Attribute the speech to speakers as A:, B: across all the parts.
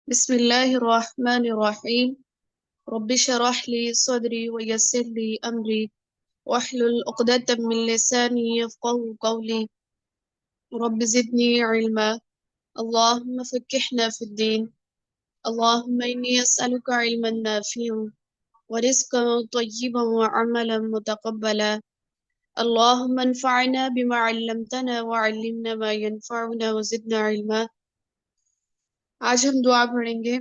A: بسم الله الرحمن الرحيم. رب اشرح لي صدري ويسر لي أمري واحلل عقدة من لساني يفقه قولي. رب زدني علما. اللهم فقهنا في الدين. اللهم إني أسألك علما نافعا ورزقا طيبا وعملا متقبلا. اللهم انفعنا بما علمتنا وعلمنا ما ينفعنا وزدنا علما. آج ہم دعا پڑھیں گے.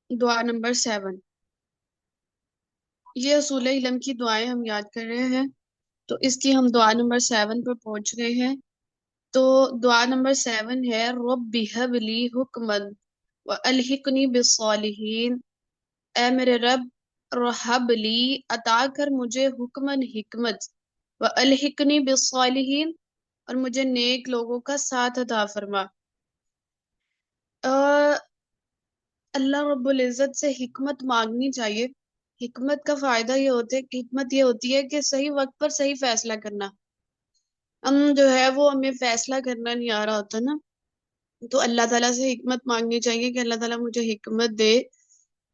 A: دعا نمبر 7. یہ اصول علم کی دعائیں ہم یاد کر رہے ہیں، تو اس کی ہم دعا نمبر 7 پر پہنچ گئے ہیں. تو دعا نمبر 7 ہے رب ہب لی حکمن و الحقنی بالصالحین. اے میرے رب، رہب لی عطا کر مجھے حکمن حکمت، و الحقنی بالصالحین اور مجھے نیک لوگوں کا ساتھ عطا فرما. اللہ رب العزت سے حکمت مانگنی چاہیے. حکمت کا فائدہ یہ ہوتا ہے کہ حکمت یہ ہوتی ہے کہ صحیح وقت پر صحیح فیصلہ کرنا. ہم جو ہے وہ ہمیں فیصلہ کرنا نہیں آ رہا ہوتا نا، تو اللہ تعالیٰ سے حکمت مانگنی چاہیے کہ اللہ تعالیٰ مجھے حکمت دے.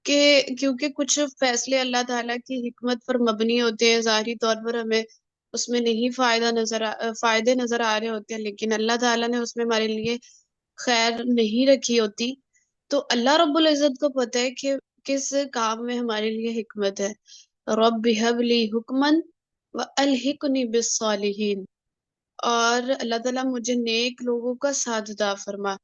A: کہ کیونکہ کچھ فیصلے اللہ تعالیٰ کی حکمت پر مبنی ہوتے ہیں، ظاہری طور پر ہمیں اس میں نہیں فائدے نظر آ رہے ہوتے ہیں، لیکن اللہ تعالیٰ نے اس میں ہمارے لیے خیر نہیں رکھی ہوتی. تو اللہ رب العزت کو پتہ ہے کہ کس کام میں ہمارے لیے حکمت ہے. رب ہب لی حکمن و الحقنی بالصالحین، اور اللہ تعالیٰ مجھے نیک لوگوں کا ساتھ عطا فرما.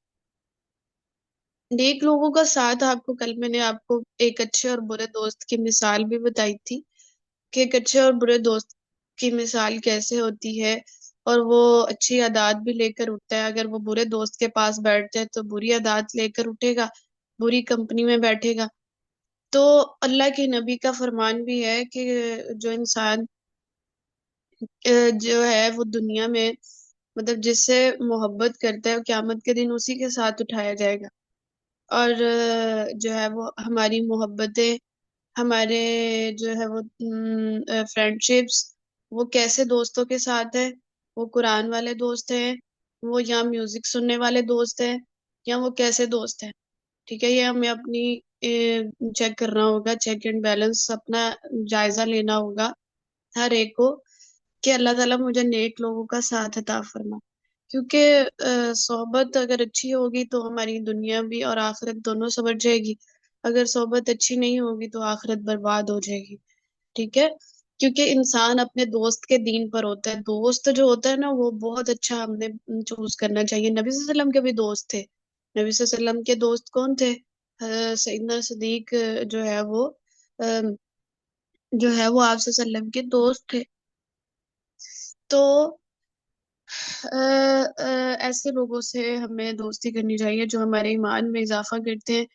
A: نیک لوگوں کا ساتھ، آپ کو کل میں نے آپ کو ایک اچھے اور برے دوست کی مثال بھی بتائی تھی کہ ایک اچھے اور برے دوست کی مثال کیسے ہوتی ہے، اور وہ اچھی عادات بھی لے کر اٹھتا ہے. اگر وہ برے دوست کے پاس بیٹھ جائے تو بری عادات لے کر اٹھے گا، بری کمپنی میں بیٹھے گا. تو اللہ کے نبی کا فرمان بھی ہے کہ جو انسان جو ہے وہ دنیا میں مطلب جس سے محبت کرتا ہے، قیامت کے دن اسی کے ساتھ اٹھایا جائے گا. اور جو ہے وہ ہماری محبتیں، ہمارے جو ہے وہ فرینڈ شپس، وہ کیسے دوستوں کے ساتھ ہے. وہ قرآن والے دوست ہیں، وہ یا میوزک سننے والے دوست ہیں، یا وہ کیسے دوست ہیں. ٹھیک ہے، یہ ہمیں اپنی چیک کرنا ہوگا، چیک اینڈ بیلنس اپنا جائزہ لینا ہوگا ہر ایک کو کہ اللہ تعالیٰ مجھے نیک لوگوں کا ساتھ عطا فرما. کیونکہ صحبت اگر اچھی ہوگی تو ہماری دنیا بھی اور آخرت دونوں سنور جائے گی. اگر صحبت اچھی نہیں ہوگی تو آخرت برباد ہو جائے گی. ٹھیک ہے، کیونکہ انسان اپنے دوست کے دین پر ہوتا ہے. دوست جو ہوتا ہے نا وہ بہت اچھا ہم نے چوز کرنا چاہیے. نبی صلی اللہ علیہ وسلم کے بھی دوست تھے. نبی صلی اللہ علیہ وسلم کے دوست کون تھے؟ سیدنا صدیق جو ہے وہ آپ صلی اللہ علیہ وسلم کے دوست تھے. تو ایسے لوگوں سے ہمیں دوستی کرنی چاہیے جو ہمارے ایمان میں اضافہ کرتے ہیں،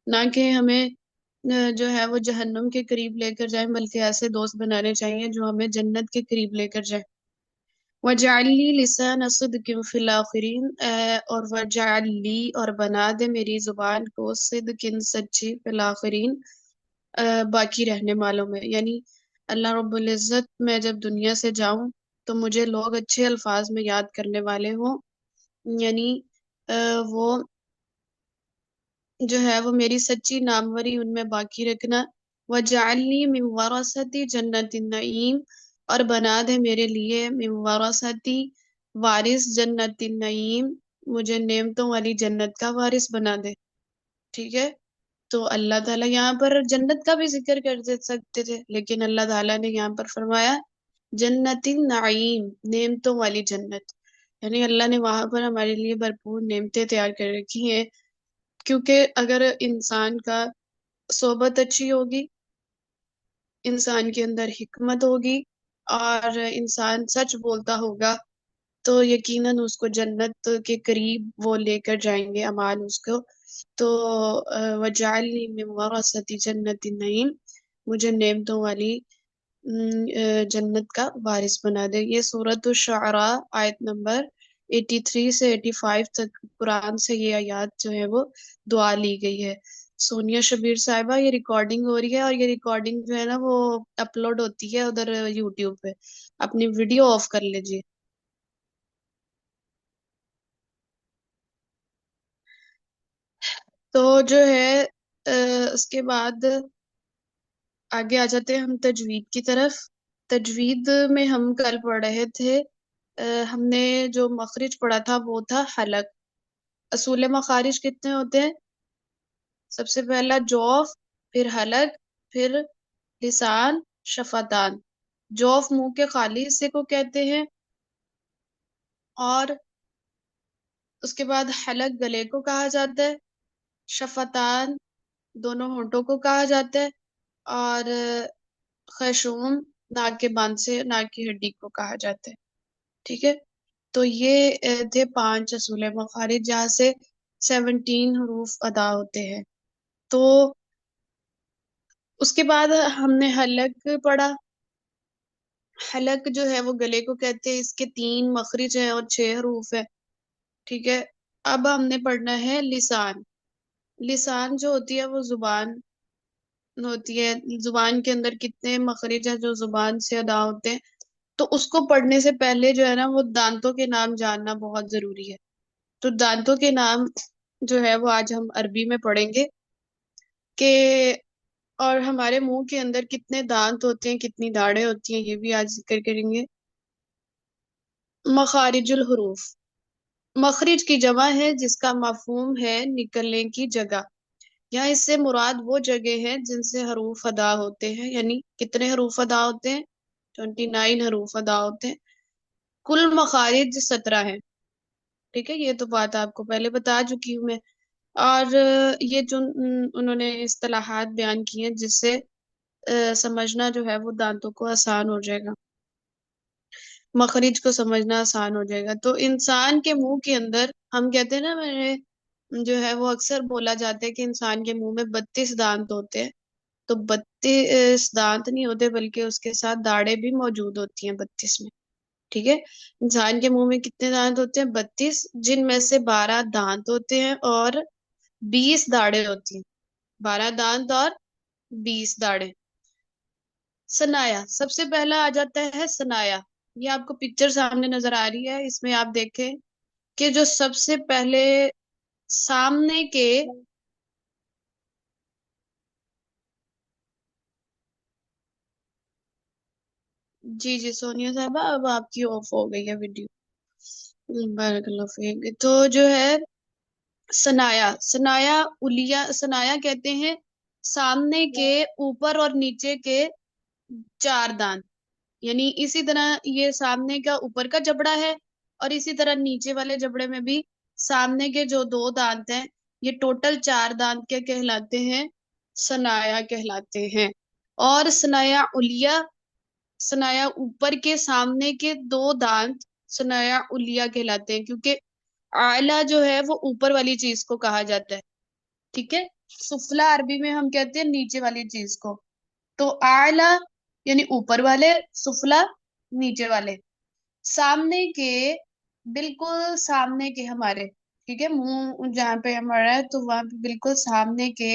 A: نہ کہ ہمیں جو ہے وہ جہنم کے قریب لے کر جائیں، بلکہ ایسے دوست بنانے چاہیے جو ہمیں جنت کے قریب لے کر جائیں. وَجَعَلْ لِي لِسَانَ صِدْقٍ فِي الْآخِرِينَ، اور وَجَعَلْ لِي اور بنا دے میری زبان کو صدقٍ سچی فی الآخرین باقی رہنے والوں میں. یعنی اللہ رب العزت میں جب دنیا سے جاؤں تو مجھے لوگ اچھے الفاظ میں یاد کرنے والے ہوں. یعنی وہ جو ہے وہ میری سچی ناموری ان میں باقی رکھنا. وَجَعَلْنِي مِن وَرَثَةِ جَنَّةِ النَّعِيمِ، اور بنا دے میرے لیے من وَرَثَةِ وارث جنت النعیم، مجھے نعمتوں والی جنت کا وارث بنا دے. ٹھیک ہے، تو اللہ تعالیٰ یہاں پر جنت کا بھی ذکر کر سکتے تھے، لیکن اللہ تعالیٰ نے یہاں پر فرمایا جنت النعیم، نعمتوں والی جنت. یعنی اللہ نے وہاں پر ہمارے لیے بھرپور نعمتیں تیار کر رکھی ہیں. کیونکہ اگر انسان کا صحبت اچھی ہوگی، انسان کے اندر حکمت ہوگی، اور انسان سچ بولتا ہوگا تو یقیناً اس کو جنت کے قریب وہ لے کر جائیں گے اعمال اس کو. تو وَجَعَلْنِي مِن وَرَثَةِ جَنَّةِ النَّعِيمِ، مجھے نعمتوں والی جنت کا وارث بنا دے. یہ سورۃ الشعراء آیت نمبر 83 سے 85 تک قرآن سے یہ آیات جو ہے وہ دعا لی گئی ہے. سونیا شبیر صاحبہ، یہ ریکارڈنگ ہو رہی ہے، اور یہ ریکارڈنگ جو ہے نا وہ اپلوڈ ہوتی ہے ادھر یوٹیوب پہ. اپنی ویڈیو آف کر لیجیے. تو جو ہے اس کے بعد آگے آ جاتے ہیں ہم تجوید کی طرف. تجوید میں ہم کل پڑھ رہے تھے، ہم نے جو مخرج پڑھا تھا وہ تھا حلق. اصول مخارج کتنے ہوتے ہیں؟ سب سے پہلا جوف، پھر حلق، پھر لسان، شفتان. جوف منہ کے خالی حصے کو کہتے ہیں، اور اس کے بعد حلق گلے کو کہا جاتا ہے، شفتان دونوں ہونٹوں کو کہا جاتا ہے، اور خیشوم ناک کے باندھ سے ناک کی ہڈی کو کہا جاتا ہے. ٹھیک ہے، تو یہ تھے 5 اصول مخارج جہاں سے 17 حروف ادا ہوتے ہیں. تو اس کے بعد ہم نے حلق پڑھا. حلق جو ہے وہ گلے کو کہتے ہیں، اس کے 3 مخرج ہیں اور 6 حروف ہیں. ٹھیک ہے، اب ہم نے پڑھنا ہے لسان. لسان جو ہوتی ہے وہ زبان ہوتی ہے. زبان کے اندر کتنے مخرج ہیں جو زبان سے ادا ہوتے ہیں، تو اس کو پڑھنے سے پہلے جو ہے نا وہ دانتوں کے نام جاننا بہت ضروری ہے. تو دانتوں کے نام جو ہے وہ آج ہم عربی میں پڑھیں گے کہ، اور ہمارے منہ کے اندر کتنے دانت ہوتے ہیں، کتنی داڑیں ہوتی ہیں، یہ بھی آج ذکر کریں گے. مخارج الحروف، مخرج کی جمع ہے جس کا مفہوم ہے نکلنے کی جگہ. یہاں اس سے مراد وہ جگہ ہے جن سے حروف ادا ہوتے ہیں. یعنی کتنے حروف ادا ہوتے ہیں؟ 29 حروف ادا ہوتے ہیں. کل مخارج 17 ہیں. ٹھیک ہے، یہ تو بات آپ کو پہلے بتا چکی ہوں میں. اور یہ جو انہوں نے اصطلاحات بیان کی ہیں جس سے سمجھنا جو ہے وہ دانتوں کو آسان ہو جائے گا، مخرج کو سمجھنا آسان ہو جائے گا. تو انسان کے منہ کے اندر ہم کہتے ہیں نا، میں جو ہے وہ اکثر بولا جاتا ہے کہ انسان کے منہ میں 32 دانت ہوتے ہیں. تو 32 دانت نہیں ہوتے، بلکہ اس کے ساتھ داڑیں بھی موجود ہوتی ہیں 32 میں. ٹھیک ہے، انسان کے منہ میں کتنے دانت ہوتے ہیں؟ 32، جن میں سے 12 دانت ہوتے ہیں اور 20 داڑیں ہوتی ہیں. 12 دانت اور 20 داڑیں. سنایا، سب سے پہلا آ جاتا ہے سنایا. یہ آپ کو پکچر سامنے نظر آ رہی ہے، اس میں آپ دیکھیں کہ جو سب سے پہلے سامنے کے جی سونیا صاحبہ اب آپ کی آف ہو گئی ہے ویڈیو. بارک اللہ فیک. تو جو ہے سنایا، سنایا الیا، سنایا کہتے ہیں سامنے کے اوپر اور نیچے کے 4 دانت. یعنی اسی طرح یہ سامنے کا اوپر کا جبڑا ہے، اور اسی طرح نیچے والے جبڑے میں بھی سامنے کے جو 2 دانت ہیں، یہ ٹوٹل 4 دانت کیا کہلاتے ہیں؟ سنایا کہلاتے ہیں. اور سنایا الیا، سنایا اوپر کے سامنے کے 2 دانت سنایا الیا کہلاتے ہیں، کیونکہ اعلیٰ جو ہے وہ اوپر والی چیز کو کہا جاتا ہے. ٹھیک ہے، سفلا عربی میں ہم کہتے ہیں نیچے والی چیز کو. تو اعلیٰ یعنی اوپر والے، سفلا نیچے والے. سامنے کے، بالکل سامنے کے ہمارے، ٹھیک ہے، منہ جہاں پہ ہمارا ہے تو وہاں پہ بالکل سامنے کے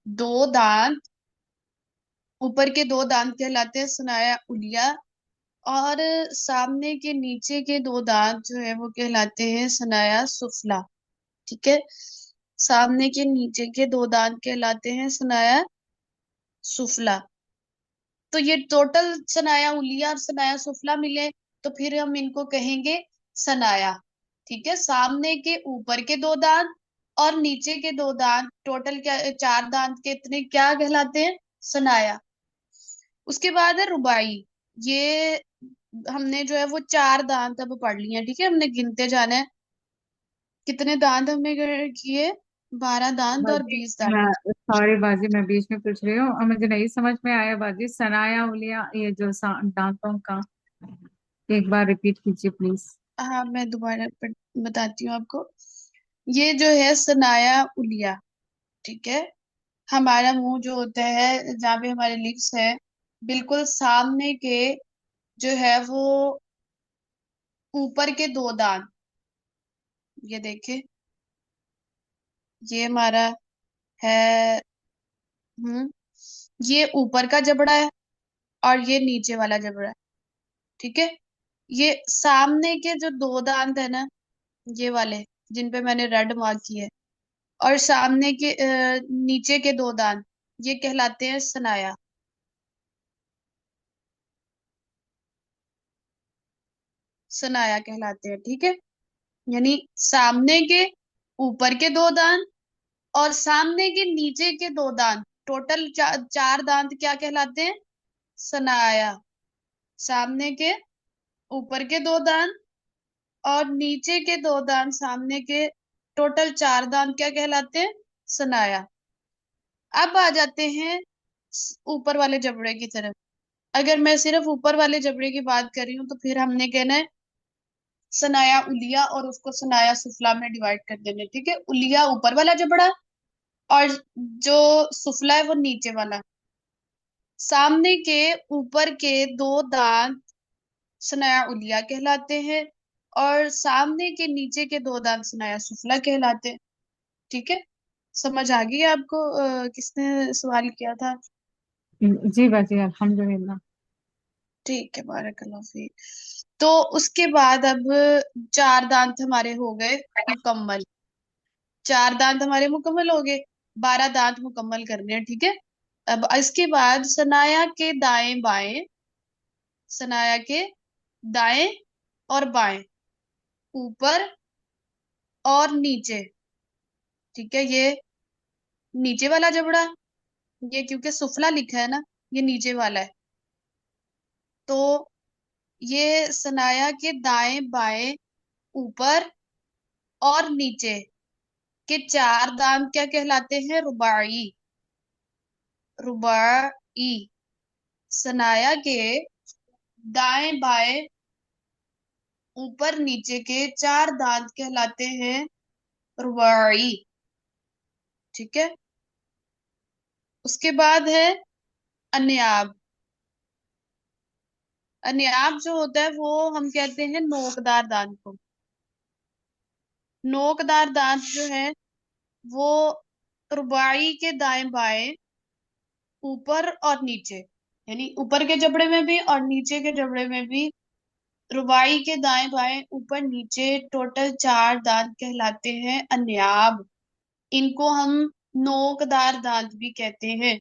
A: 2 دانت، اوپر کے 2 دانت کہلاتے ہیں سنایا الیا، اور سامنے کے نیچے کے 2 دانت جو ہے وہ کہلاتے ہیں سنایا سفلا. ٹھیک ہے، سامنے کے نیچے کے 2 دانت کہلاتے ہیں سنایا سفلا. تو یہ ٹوٹل سنایا الیا اور سنایا سفلا ملے تو پھر ہم ان کو کہیں گے سنایا. ٹھیک ہے، سامنے کے اوپر کے 2 دانت اور نیچے کے 2 دانت، ٹوٹل کیا 4 دانت کے اتنے کیا کہلاتے ہیں؟ سنایا. اس کے بعد ہے رباعی. یہ ہم نے جو ہے وہ 4 دانت اب پڑھ لی ہیں. ٹھیک ہے، ہم نے گنتے جانا ہے کتنے دانت ہم نے کیے، 12 دانت اور
B: باجی
A: 20 دانت.
B: سوری باجی، میں بیچ میں پوچھ رہی ہوں اور مجھے نہیں سمجھ میں آیا باجی. سنایا اولیا یہ جو دانتوں کا ایک بار ریپیٹ کیجیے پلیز.
A: ہاں میں دوبارہ بتاتی ہوں آپ کو. یہ جو ہے سنایا الیا، ٹھیک ہے، ہمارا منہ جو ہوتا ہے جہاں پہ ہمارے لپس ہے، بالکل سامنے کے جو ہے وہ اوپر کے 2 دانت، یہ دیکھیں یہ ہمارا ہے، یہ اوپر کا جبڑا ہے اور یہ نیچے والا جبڑا ہے. ٹھیک ہے، یہ سامنے کے جو 2 دانت ہے نا، یہ والے جن پہ میں نے ریڈ مارک کی ہے، اور سامنے کے نیچے کے دو دانت یہ کہلاتے ہیں سنایا. سنایا کہلاتے ہیں. ٹھیک ہے، یعنی سامنے کے اوپر کے دو دانت اور سامنے کے نیچے کے دو دانت، ٹوٹل چار دانت کیا کہلاتے ہیں؟ سنایا. سامنے کے اوپر کے دو دانت اور نیچے کے دو دانت سامنے کے، ٹوٹل چار دانت کیا کہلاتے ہیں؟ سنایا. اب آ جاتے ہیں اوپر والے جبڑے کی طرف. اگر میں صرف اوپر والے جبڑے کی بات کر رہی ہوں تو پھر ہم نے کہنا ہے سنایا الیا اور اس کو سنایا سفلا میں ڈیوائڈ کر دینے. ٹھیک ہے، الیا اوپر والا جبڑا اور جو سفلا ہے وہ نیچے والا. سامنے کے اوپر کے دو دانت سنایا الیا کہلاتے ہیں اور سامنے کے نیچے کے دو دانت سنایا سفلا کہلاتے ہیں. ٹھیک ہے، سمجھ آ گئی آپ کو؟ کس نے سوال کیا تھا؟
B: جی باجی الحمدللہ.
A: ٹھیک ہے، بارک اللہ فیک. تو اس کے بعد اب چار دانت ہمارے ہو گئے مکمل. چار دانت ہمارے مکمل ہو گئے، 12 دانت مکمل کرنے ہیں. ٹھیک ہے، اب اس کے بعد سنایا کے دائیں بائیں، سنایا کے دائیں اور بائیں، اوپر اور نیچے. ٹھیک ہے، یہ نیچے والا جبڑا، یہ کیونکہ سفلا لکھا ہے نا، یہ نیچے والا ہے. تو یہ سنایا کے دائیں بائیں، اوپر اور نیچے کے چار دانت کیا کہلاتے ہیں؟ رباعی. رباعی. سنایا کے دائیں بائیں، اوپر نیچے کے چار دانت کہلاتے ہیں رباعی. ٹھیک ہے، اس کے بعد ہے انیاب. انیاب جو ہوتا ہے وہ ہم کہتے ہیں نوکدار دانت کو. نوکدار دانت جو ہے وہ رباعی کے دائیں بائیں، اوپر اور نیچے، یعنی اوپر کے جبڑے میں بھی اور نیچے کے جبڑے میں بھی رباعی کے دائیں بائیں، اوپر نیچے، ٹوٹل چار دانت کہلاتے ہیں انیاب. ان کو ہم نوکدار دانت بھی کہتے ہیں.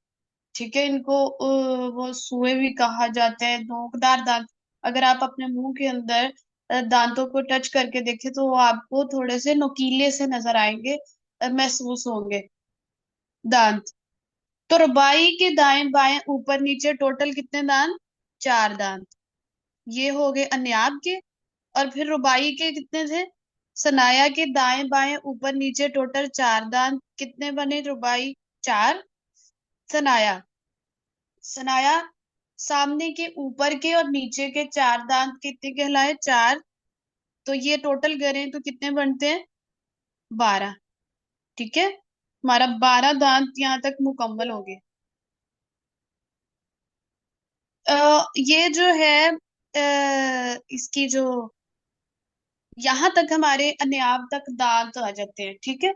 A: ٹھیک ہے، ان کو وہ سوئے بھی کہا جاتا ہے. نوکدار دانت اگر آپ اپنے منہ کے اندر دانتوں کو ٹچ کر کے دیکھیں تو وہ آپ کو تھوڑے سے نوکیلے سے نظر آئیں گے، محسوس ہوں گے دانت. تو رباعی کے دائیں بائیں، اوپر نیچے، ٹوٹل کتنے دانت؟ چار دانت. یہ ہو گئے انیاب کے. اور پھر رباعی کے کتنے تھے؟ سنایا کے دائیں بائیں، اوپر نیچے، ٹوٹل چار دانت. کتنے بنے رباعی؟ چار. سنایا، سنایا سامنے کے اوپر کے اور نیچے کے چار دانت کتنے کہلائے؟ چار. تو یہ ٹوٹل کریں تو کتنے بنتے ہیں؟ 12. ٹھیک ہے، ہمارا 12 دانت یہاں تک مکمل ہو گئے. یہ جو ہے اس کی جو یہاں تک ہمارے انیاب تک دانت آ جاتے ہیں. ٹھیک ہے،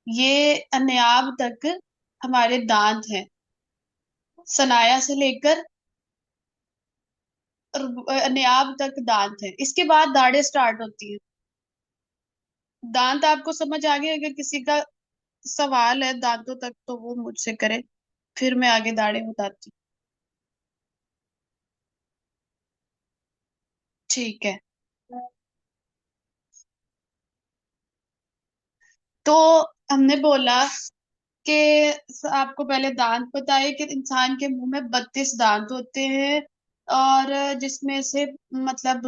A: یہ انیاب تک ہمارے دانت ہیں. سنایا سے لے کر انیاب تک دانت ہیں. اس کے بعد داڑیں سٹارٹ ہوتی ہیں. دانت آپ کو سمجھ آ گئے؟ اگر کسی کا سوال ہے دانتوں تک تو وہ مجھ سے کرے، پھر میں آگے داڑیں بتاتی ہوں. ٹھیک ہے، تو ہم نے بولا کہ آپ کو پہلے دانت بتائے کہ انسان کے منہ میں 32 دانت ہوتے ہیں اور جس میں سے مطلب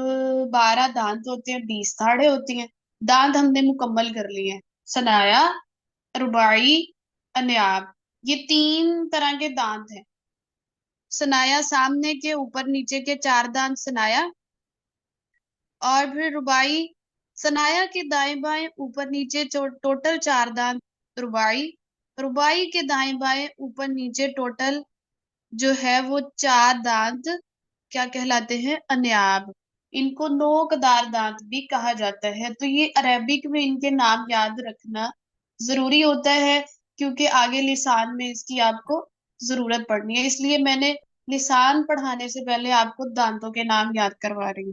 A: 12 دانت ہوتے ہیں، 20 داڑیں ہوتی ہیں. دانت ہم نے مکمل کر لیے ہیں. سنایا، رباعی، انیاب، یہ 3 طرح کے دانت ہیں. سنایا سامنے کے، اوپر نیچے کے چار دانت سنایا، اور پھر رباعی سنایا کے دائیں بائیں، اوپر نیچے، ٹوٹل چار دانت رباعی. رباعی کے دائیں بائیں، اوپر نیچے، ٹوٹل جو ہے وہ چار دانت کیا کہلاتے ہیں؟ انیاب. ان کو نوکدار دانت بھی کہا جاتا ہے. تو یہ عربک میں ان کے نام یاد رکھنا ضروری ہوتا ہے کیونکہ آگے لسان میں اس کی آپ کو ضرورت پڑنی ہے. اس لیے میں نے لسان پڑھانے سے پہلے آپ کو دانتوں کے نام یاد کروا رہی ہوں.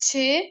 A: 6।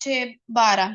A: 6 12।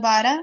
A: 12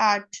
A: 8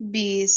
A: 20।